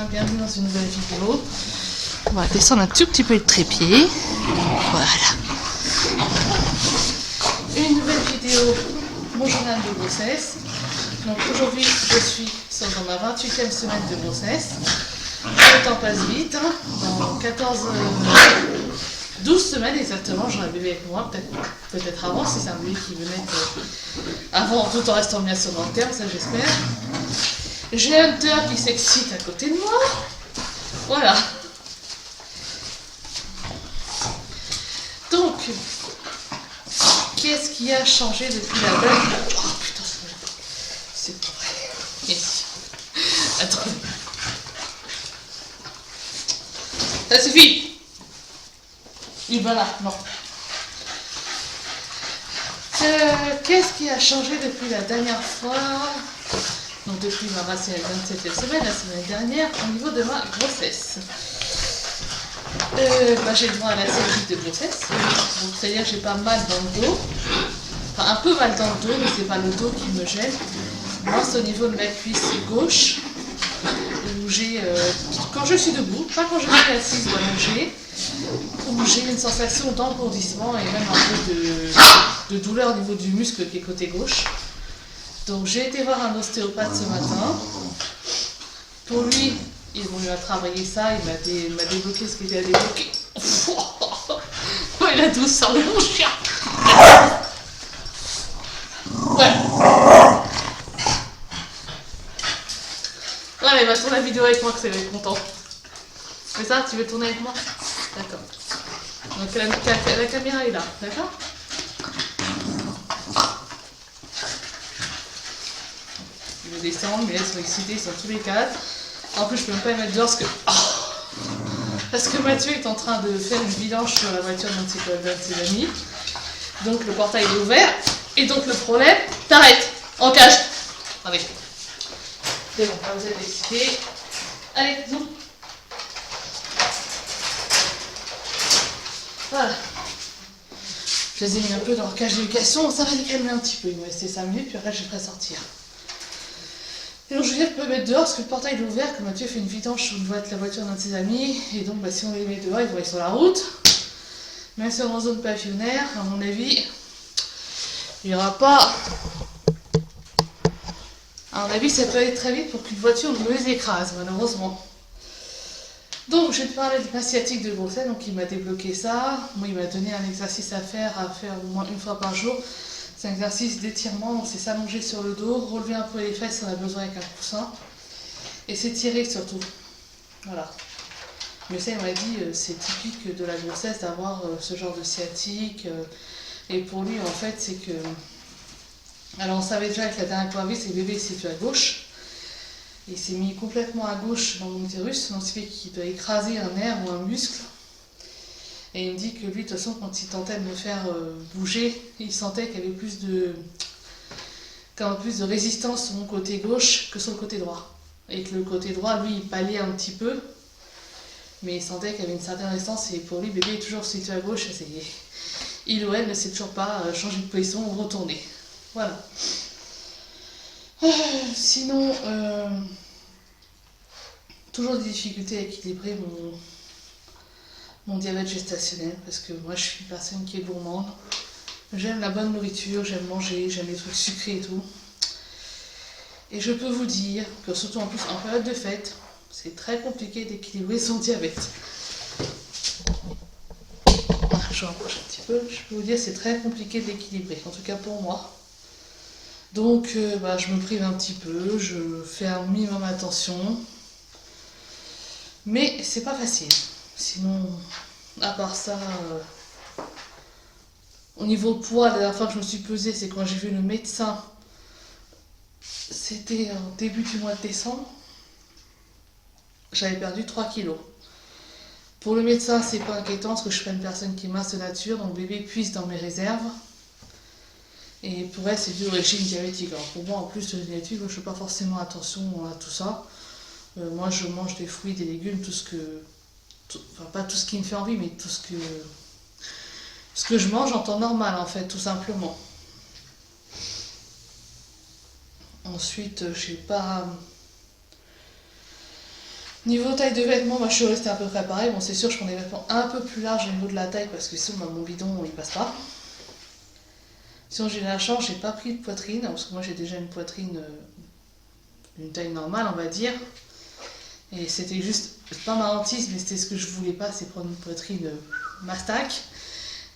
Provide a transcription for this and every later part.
bienvenue dans une nouvelle vidéo. On va descendre un tout petit peu le trépied. Voilà. Une nouvelle vidéo, mon journal de grossesse. Donc aujourd'hui, je suis dans ma 28e semaine de grossesse. Le temps passe vite, hein. Dans 12 semaines exactement, j'aurai un bébé avec moi, peut-être avant, si c'est un bébé qui venait avant, tout en restant bien sur le long terme, ça j'espère. J'ai Hunter qui s'excite à côté de moi. Voilà. Donc, qu'est-ce qui a changé depuis la date? Oh putain, c'est pas vrai. Ici. Attendez. Ça suffit. Et voilà, non. Qu'est-ce qui a changé depuis la dernière fois? Donc depuis ma 27e semaine, la semaine dernière, au niveau de ma grossesse. J'ai le droit à la série de grossesse. Donc c'est-à-dire que j'ai pas mal dans le dos. Enfin un peu mal dans le dos, mais c'est pas le dos qui me gêne. Moi c'est au niveau de ma cuisse gauche. Où j'ai, quand je suis debout, pas quand je suis assise ou allongée, où j'ai une sensation d'engourdissement et même un peu de douleur au niveau du muscle qui est côté gauche. Donc j'ai été voir un ostéopathe ce matin. Pour lui, il m'a travaillé ça, il m'a débloqué ce qui était à débloquer. Ouais, la douceur de mon chien. Ouais. Ouais, il va tourner la vidéo avec moi que ça va être content. C'est ça, tu veux tourner avec moi? D'accord. Donc la caméra est là, d'accord? Ils me descendent, mais elles sont excitées, ils sont tous les quatre. En plus, je peux même pas les mettre dehors parce que Mathieu est en train de faire une vidange sur la voiture d'un de ses amis. Donc le portail est ouvert. Et donc le problème, t'arrêtes, en cage. Allez. C'est bon, vous êtes excités. Allez, nous. Voilà. Je les ai mis un peu dans leur cage d'éducation, ça va les calmer un petit peu. Il me restait 5 minutes, puis après je les ferai sortir. Et donc Juliette peut mettre dehors parce que le portail est ouvert, que Mathieu fait une vidange sur la voiture d'un de ses amis. Et donc si on les met dehors, ils vont aller sur la route. Même si on est en zone pavillonnaire, à mon avis, il n'y aura pas... À mon avis, ça peut aller très vite pour qu'une voiture ne les écrase, malheureusement. Donc je vais te parler de ma sciatique de grossesse, donc il m'a débloqué ça. Moi il m'a donné un exercice à faire au moins une fois par jour. C'est un exercice d'étirement, donc c'est s'allonger sur le dos, relever un peu les fesses si on a besoin avec un coussin. Et s'étirer surtout. Voilà. Mais ça il m'a dit, c'est typique de la grossesse d'avoir ce genre de sciatique. Et pour lui en fait c'est que... Alors on savait déjà que la dernière fois c'est que le bébé est situé à gauche. Il s'est mis complètement à gauche dans mon utérus, donc ce qui fait qu'il doit écraser un nerf ou un muscle. Et il me dit que lui, de toute façon, quand il tentait de me faire bouger, il sentait qu'il y avait plus de résistance sur mon côté gauche que sur le côté droit. Et que le côté droit, lui, il palliait un petit peu, mais il sentait qu'il y avait une certaine résistance. Et pour lui, bébé est toujours situé à gauche. Il ou elle ne sait toujours pas changer de position ou retourner. Voilà. Sinon, toujours des difficultés à équilibrer mon diabète gestationnel, parce que moi je suis une personne qui est gourmande. J'aime la bonne nourriture, j'aime manger, j'aime les trucs sucrés et tout. Et je peux vous dire que surtout en plus en période de fête, c'est très compliqué d'équilibrer son diabète. Je rapproche un petit peu, je peux vous dire c'est très compliqué d'équilibrer, en tout cas pour moi. Donc je me prive un petit peu, je fais un minimum attention. Mais c'est pas facile. Sinon, à part ça, au niveau poids, la dernière fois que je me suis pesée, c'est quand j'ai vu le médecin. C'était au début du mois de décembre. J'avais perdu 3 kilos. Pour le médecin, c'est pas inquiétant parce que je suis pas une personne qui est mince de nature, donc bébé puise dans mes réserves. Et pour elle, c'est dû au régime diabétique. Alors pour moi, en plus de diabétique, je ne fais pas forcément attention à tout ça. Moi, je mange des fruits, des légumes, enfin pas tout ce qui me fait envie, mais tout ce que je mange en temps normal, en fait, tout simplement. Ensuite, je sais pas... Niveau taille de vêtements, moi je suis restée à peu près pareil. Bon, c'est sûr, je prends des vêtements un peu plus larges au niveau de la taille parce que sinon mon bidon il passe pas. Sinon j'ai la chance, j'ai pas pris de poitrine parce que moi j'ai déjà une poitrine d'une taille normale, on va dire. Et c'était juste, pas ma hantise, mais c'était ce que je voulais pas, c'est prendre une poitrine mastac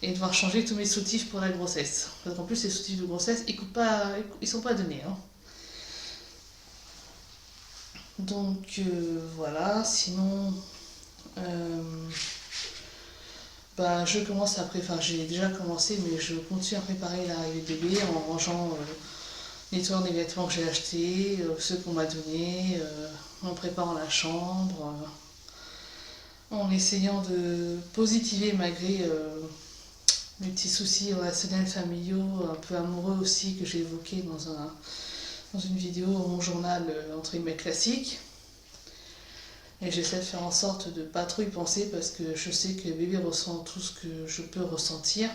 et devoir changer tous mes soutifs pour la grossesse. Parce qu'en plus les soutifs de grossesse, ils sont pas donnés. Hein. Donc voilà, sinon je commence à préparer, enfin j'ai déjà commencé mais je continue à préparer l'arrivée de bébé en rangeant, nettoyant des vêtements que j'ai achetés, ceux qu'on m'a donnés, en préparant la chambre, en essayant de positiver malgré mes petits soucis relationnels, familiaux, un peu amoureux aussi que j'ai évoqués dans une vidéo, mon journal entre guillemets classique. Et j'essaie de faire en sorte de ne pas trop y penser parce que je sais que bébé ressent tout ce que je peux ressentir.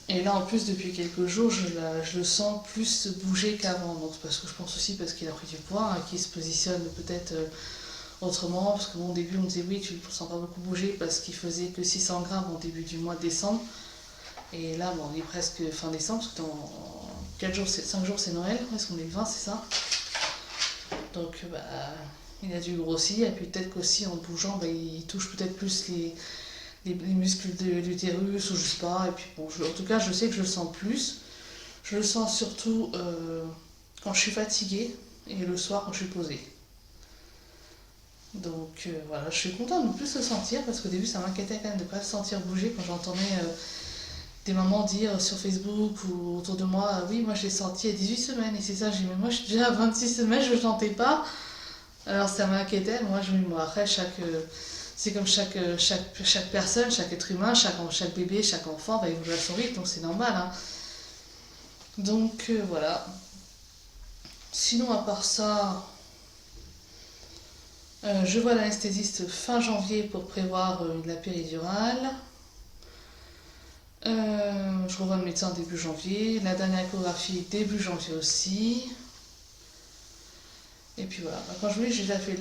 Et là en plus depuis quelques jours je le sens plus bouger qu'avant. Donc parce que je pense aussi parce qu'il a pris du poids, qu'il se positionne peut-être autrement. Parce que au début on me disait oui tu ne le sens pas beaucoup bouger parce qu'il faisait que 600 grammes au début du mois de décembre. Et là bon, on est presque fin décembre parce que dans 4 jours, 5 jours c'est Noël, est-ce qu'on est le 20 c'est ça? Donc il a dû grossir et puis peut-être qu'aussi en bougeant il touche peut-être plus les muscles de l'utérus ou je sais pas. Et puis bon, en tout cas je sais que je le sens plus. Je le sens surtout quand je suis fatiguée et le soir quand je suis posée. Donc voilà, je suis contente de plus le sentir parce qu'au début ça m'inquiétait quand même de ne pas le sentir bouger quand j'entendais des mamans dire sur Facebook ou autour de moi, oui moi je l'ai senti à 18 semaines et c'est ça, j'ai dit mais moi je suis déjà à 26 semaines, je ne le sentais pas. Alors ça m'inquiétait, après c'est comme chaque personne, chaque être humain, chaque bébé, chaque enfant va évoluer à son rythme, donc c'est normal. Hein. Donc voilà. Sinon à part ça, je vois l'anesthésiste fin janvier pour prévoir la péridurale. Je revois le médecin début janvier, la dernière échographie début janvier aussi. Et puis voilà, quand je vous dis j'ai déjà fait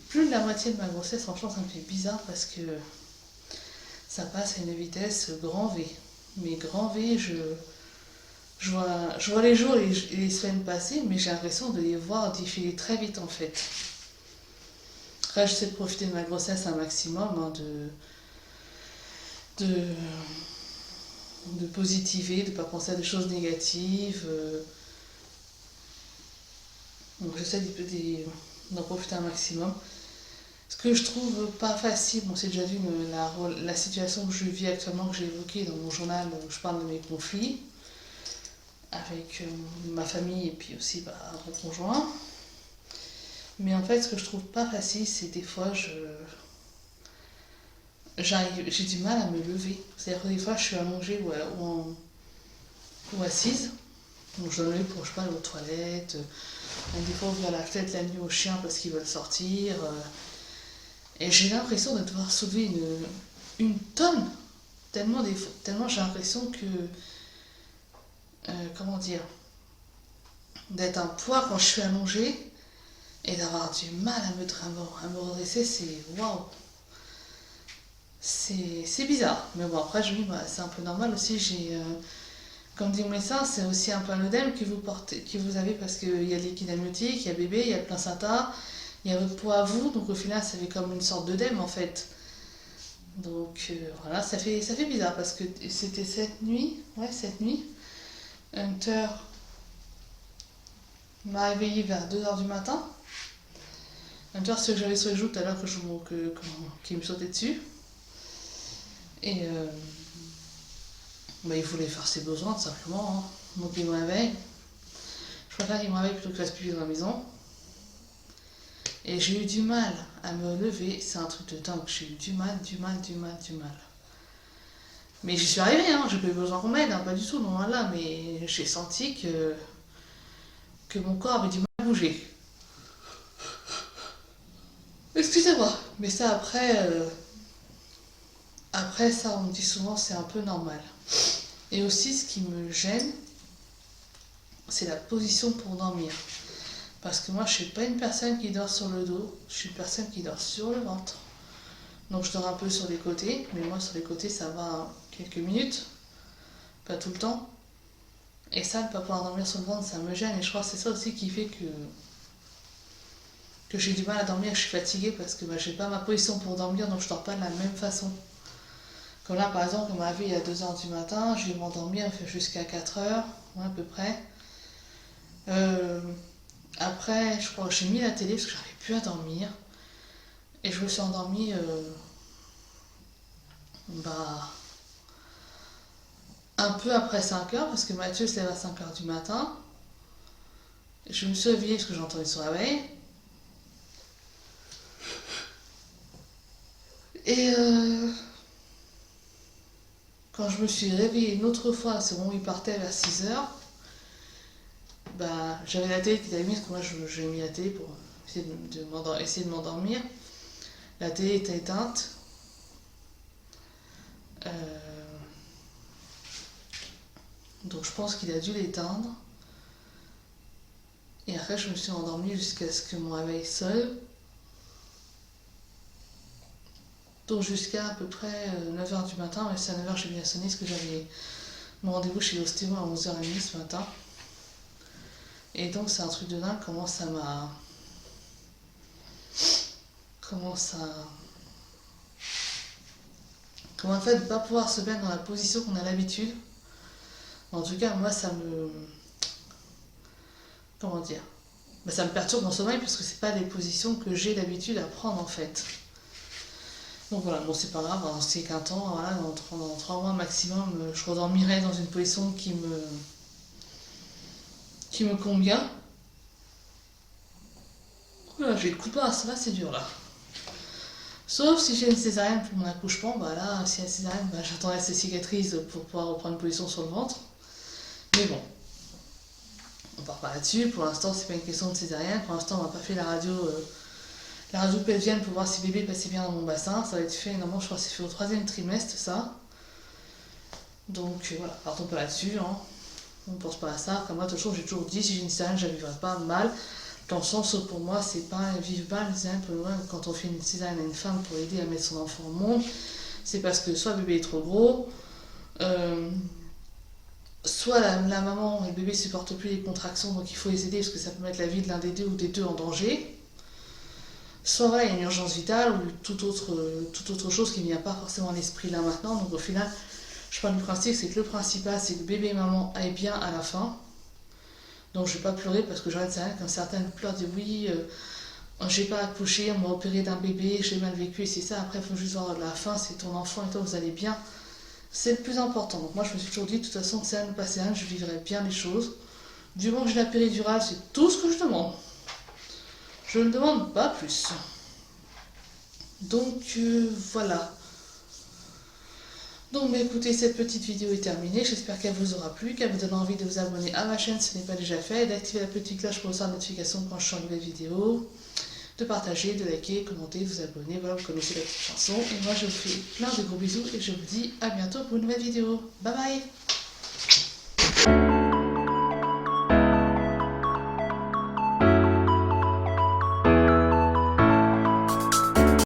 plus de la moitié de ma grossesse, franchement ça me fait bizarre parce que ça passe à une vitesse grand V. Mais grand V, je vois les jours et les semaines passer, mais j'ai l'impression de les voir défiler très vite en fait. Après j'essaie de profiter de ma grossesse un maximum, hein, de positiver, de ne pas penser à des choses négatives. Donc j'essaie d'en profiter un maximum. Ce que je trouve pas facile, bon c'est déjà vu la situation que je vis actuellement, que j'ai évoquée dans mon journal où je parle de mes conflits avec ma famille et puis aussi mon conjoint. Mais en fait ce que je trouve pas facile c'est des fois j'ai du mal à me lever. C'est-à-dire que des fois je suis allongée ou assise. Donc je me lève pour, je sais pas, aller aux toilettes. Des fois ouvrir la fenêtre la nuit aux chiens parce qu'ils veulent sortir. Et j'ai l'impression de devoir soulever une tonne. Tellement j'ai l'impression que... comment dire, d'être un poids quand je suis allongée et d'avoir du mal à me redresser, c'est waouh. C'est bizarre. Mais bon, après, je me dis, c'est un peu normal aussi. Comme dit mon médecin, c'est aussi un peu un œdème que vous avez parce qu'il y a l'équine amniotique, il y a bébé, il y a le placenta, il y a votre poids à vous. Donc au final, ça fait comme une sorte d'œdème en fait. Donc voilà, ça fait bizarre parce que c'était cette nuit. Hunter m'a réveillée vers 2h du matin. Hunter, ce que j'avais sur les joues tout à l'heure qui me sautait dessus. Et il voulait faire ses besoins tout simplement. Hein. Donc il me réveille. Je préfère qu'il me réveille plutôt que reste pipi dans la maison. Et j'ai eu du mal à me lever. C'est un truc de dingue. J'ai eu du mal. Mais j'y suis arrivée, hein. J'ai pas eu besoin qu'on m'aide, hein. Pas du tout, non là. Mais j'ai senti que mon corps avait du mal à bouger. Excusez-moi. Mais ça après ça, on me dit souvent c'est un peu normal. Et aussi, ce qui me gêne, c'est la position pour dormir. Parce que moi, je suis pas une personne qui dort sur le dos, je suis une personne qui dort sur le ventre. Donc je dors un peu sur les côtés, mais moi sur les côtés ça va quelques minutes, pas tout le temps. Et ça, ne pas pouvoir dormir sur le ventre, ça me gêne. Et je crois que c'est ça aussi qui fait que j'ai du mal à dormir, que je suis fatiguée parce que j'ai pas ma position pour dormir, donc je dors pas de la même façon. Comme là par exemple, on m'a vu il y a 2h du matin, je vais m'endormir jusqu'à 4h, ouais, à peu près. Après, je crois que j'ai mis la télé parce que j'arrivais plus à dormir. Et je me suis endormie un peu après 5h parce que Mathieu se lève à 5h du matin. Je me suis réveillée parce que j'ai entendu son réveil. Et quand je me suis réveillée une autre fois, c'est bon, il partait vers 6h. J'avais la télé qui était allumée parce que moi j'ai mis la télé pour essayer de m'endormir. La télé était éteinte. Donc je pense qu'il a dû l'éteindre. Et après je me suis endormie jusqu'à ce que mon réveil sonne. Donc jusqu'à à peu près 9h du matin, mais c'est à 9h que j'ai bien sonné parce que j'avais mon rendez-vous chez l'ostéo à 11h30 ce matin. Et donc c'est un truc de dingue comment ça m'a... Comment en fait de ne pas pouvoir se mettre dans la position qu'on a l'habitude. En tout cas moi ça me... Comment dire, ça me perturbe mon sommeil parce que c'est pas les positions que j'ai l'habitude à prendre en fait. Donc voilà, bon c'est pas grave, hein, c'est qu'un temps, voilà, dans 3 mois maximum, je redormirai dans une position qui me convient. Voilà, j'ai le coup de passe, là c'est dur là. Sauf si j'ai une césarienne pour mon accouchement, là, si y a une césarienne, j'attendrai ces cicatrices pour pouvoir reprendre une position sur le ventre. Mais bon, on part pas là-dessus, pour l'instant c'est pas une question de césarienne, pour l'instant on m'a pas fait la radio pelvienne pour voir si bébé passait bien dans mon bassin, ça va être fait, normalement je crois que c'est fait au 3e trimestre ça. Donc voilà, partons pas là-dessus, hein. On ne pense pas à ça. Comme moi, de toute façon, j'ai toujours dit, si j'ai une césarienne, je ne vivrai pas mal. Dans le sens où pour moi, c'est pas vivre mal, une césarienne, pour moi, quand on fait une césarienne à une femme pour aider à mettre son enfant au monde, c'est parce que soit le bébé est trop gros, soit la maman et le bébé ne supportent plus les contractions, donc il faut les aider parce que ça peut mettre la vie de l'un des deux ou des deux en danger. Soit voilà, il y a une urgence vitale ou toute autre chose qui ne vient pas forcément à l'esprit là maintenant. Donc au final, je parle du principe, c'est que le principal, c'est que bébé et maman aillent bien à la fin. Donc je vais pas pleurer parce que j'arrête ça quand certaines pleurent, disent oui, j'ai pas accouché, on m'a opéré d'un bébé, j'ai mal vécu et c'est ça. Après, il faut juste voir la fin, c'est ton enfant et toi, vous allez bien. C'est le plus important. Donc moi, je me suis toujours dit, de toute façon, c'est un ou pas c'est un, je vivrai bien les choses. Du moment que j'ai la péridurale, c'est tout ce que je demande. Je ne demande pas plus. Donc voilà. Donc écoutez, cette petite vidéo est terminée, j'espère qu'elle vous aura plu, qu'elle vous donne envie de vous abonner à ma chaîne si ce n'est pas déjà fait, d'activer la petite cloche pour recevoir la notification quand je sors de nouvelles vidéos, de partager, de liker, commenter, de vous abonner, voilà, vous connaissez la petite chanson. Et moi je vous fais plein de gros bisous et je vous dis à bientôt pour une nouvelle vidéo. Bye bye!